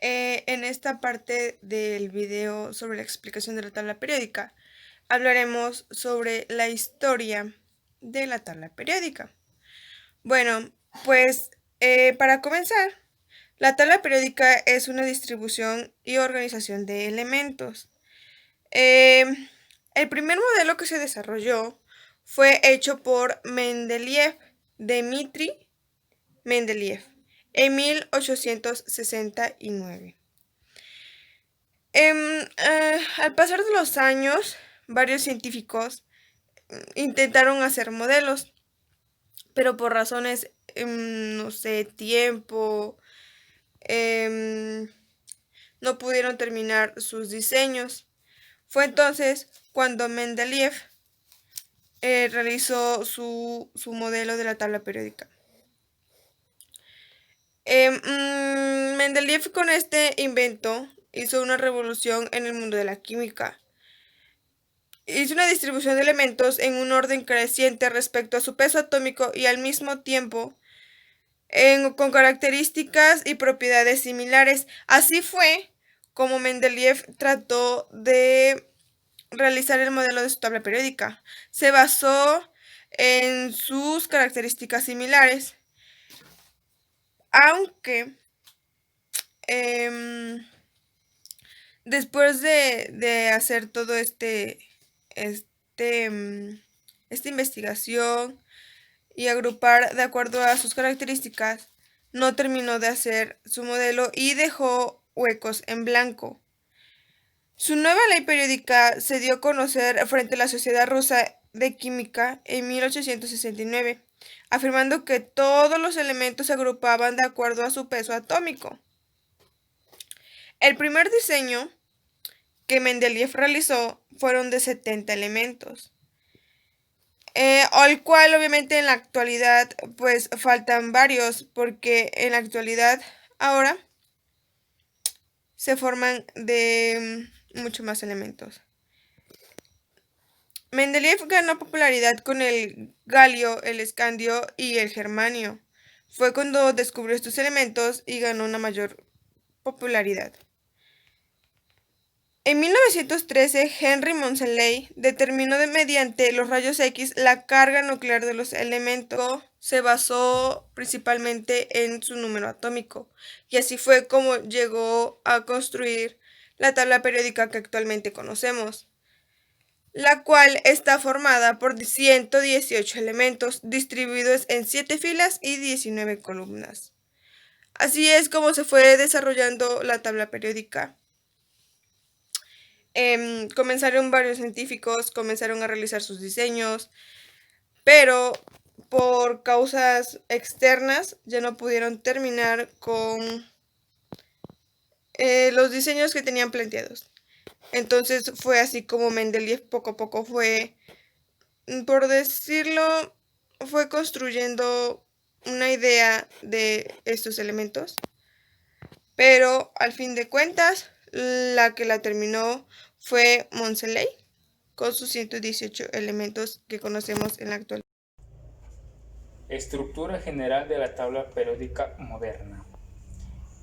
En esta parte del video sobre la explicación de la tabla periódica, hablaremos sobre la historia de la tabla periódica. Bueno, pues para comenzar, la tabla periódica es una distribución y organización de elementos. El primer modelo que se desarrolló fue hecho por Mendeleev, Dmitri Mendeleev, en 1869. Al pasar de los años, varios científicos intentaron hacer modelos, pero por razones, no sé, tiempo, em, no pudieron terminar sus diseños. Fue entonces cuando Mendeleev realizó su modelo de la tabla periódica. Mendeleev con este invento hizo una revolución en el mundo de la química. Hizo una distribución de elementos en un orden creciente respecto a su peso atómico y al mismo tiempo con características y propiedades similares. Así fue como Mendeleev trató de realizar el modelo de su tabla periódica. Se basó en sus características similares, aunque em, después de hacer todo esta investigación y agrupar de acuerdo a sus características, no terminó de hacer su modelo y dejó huecos en blanco. Su nueva ley periódica se dio a conocer frente a la Sociedad Rusa de Química en 1869, afirmando que todos los elementos se agrupaban de acuerdo a su peso atómico. El primer diseño que Mendeleev realizó fueron de 70 elementos, al cual obviamente en la actualidad pues faltan varios, porque en la actualidad ahora se forman de mucho más elementos. Mendeleev ganó popularidad con el galio, el escandio y el germanio. Fue cuando descubrió estos elementos y ganó una mayor popularidad. En 1913, Henry Moseley determinó mediante los rayos X la carga nuclear de los elementos. Se basó principalmente en su número atómico, y así fue como llegó a construir la tabla periódica que actualmente conocemos, la cual está formada por 118 elementos distribuidos en 7 filas y 19 columnas. Así es como se fue desarrollando la tabla periódica. Comenzaron varios científicos, comenzaron a realizar sus diseños, pero por causas externas ya no pudieron terminar con los diseños que tenían planteados. Entonces fue así como Mendeleev poco a poco fue, por decirlo, fue construyendo una idea de estos elementos, pero al fin de cuentas la que la terminó fue Moseley con sus 118 elementos que conocemos en la actualidad. Estructura general de la tabla periódica moderna.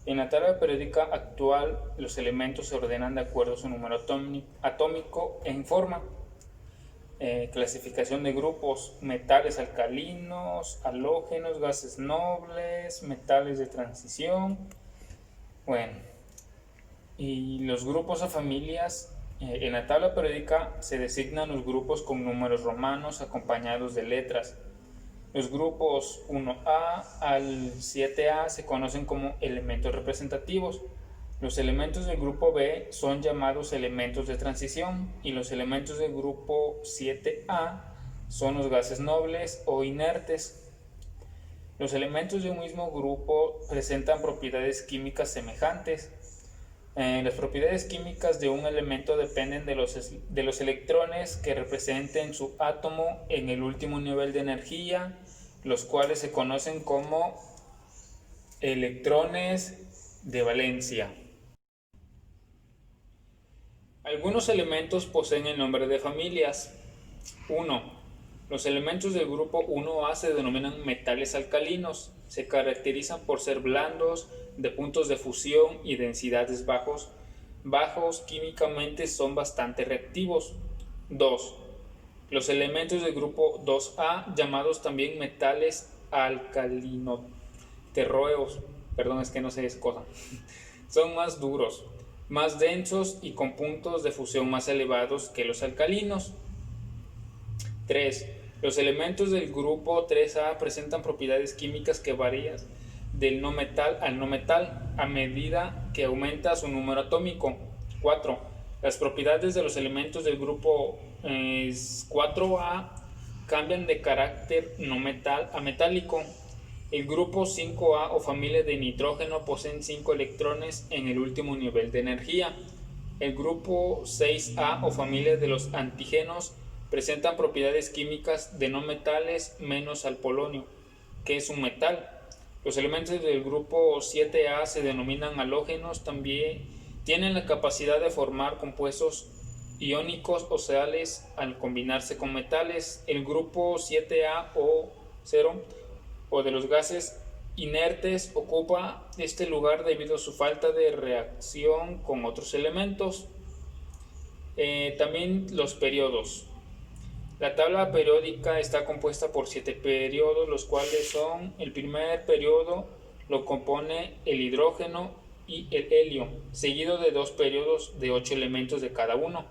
En la tabla periódica actual, los elementos se ordenan de acuerdo a su número atómico en forma. Clasificación de grupos: metales alcalinos, halógenos, gases nobles, metales de transición. Bueno, y los grupos o familias. En la tabla periódica se designan los grupos con números romanos acompañados de letras. Los grupos 1A al 7A se conocen como elementos representativos. Los elementos del grupo B son llamados elementos de transición y los elementos del grupo 7A son los gases nobles o inertes. Los elementos de un mismo grupo presentan propiedades químicas semejantes. Las propiedades químicas de un elemento dependen de los electrones que representen su átomo en el último nivel de energía, los cuales se conocen como electrones de valencia. Algunos elementos poseen el nombre de familias. 1. Los elementos del grupo 1A se denominan metales alcalinos. Se caracterizan por ser blandos, de puntos de fusión y densidades bajos. Químicamente son bastante reactivos. 2. Los elementos del grupo 2A, llamados también metales alcalinoterroeos, perdón, es que no sé esa cosa, son más duros, más densos y con puntos de fusión más elevados que los alcalinos. 3. Los elementos del grupo 3A presentan propiedades químicas que varían del no metal al no metal a medida que aumenta su número atómico. 4. Las propiedades de los elementos del grupo 4A cambian de carácter no metal a metálico. El grupo 5A o familia de nitrógeno poseen 5 electrones en el último nivel de energía. El grupo 6A o familia de los antígenos presentan propiedades químicas de no metales menos al polonio, que es un metal. Los elementos del grupo 7A se denominan halógenos, también tienen la capacidad de formar compuestos iónicos o sales al combinarse con metales. El grupo 7A o 0 o de los gases inertes ocupa este lugar debido a su falta de reacción con otros elementos. También los periodos. La tabla periódica está compuesta por 7 periodos, los cuales son: el primer periodo lo compone el hidrógeno y el helio, seguido de 2 periodos de 8 elementos de cada uno.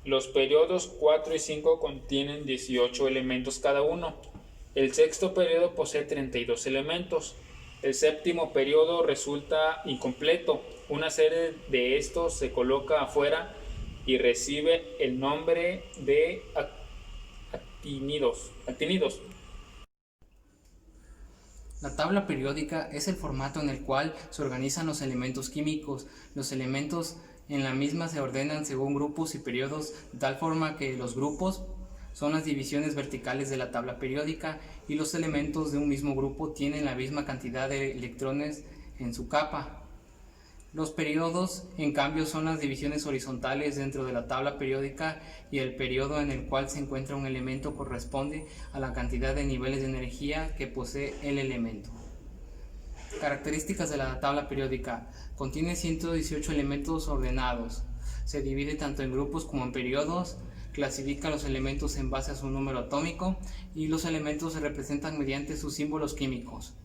Los periodos 4 y 5 contienen 18 elementos cada uno. El sexto periodo posee 32 elementos. El séptimo periodo resulta incompleto. Una serie de estos se coloca afuera y recibe el nombre de actínidos. La tabla periódica es el formato en el cual se organizan los elementos químicos. Los elementos en la misma se ordenan según grupos y periodos, de tal forma que los grupos son las divisiones verticales de la tabla periódica y los elementos de un mismo grupo tienen la misma cantidad de electrones en su capa. Los periodos, en cambio, son las divisiones horizontales dentro de la tabla periódica y el periodo en el cual se encuentra un elemento corresponde a la cantidad de niveles de energía que posee el elemento. Características de la tabla periódica. Contiene 118 elementos ordenados. Se divide tanto en grupos como en periodos. Clasifica los elementos en base a su número atómico y los elementos se representan mediante sus símbolos químicos.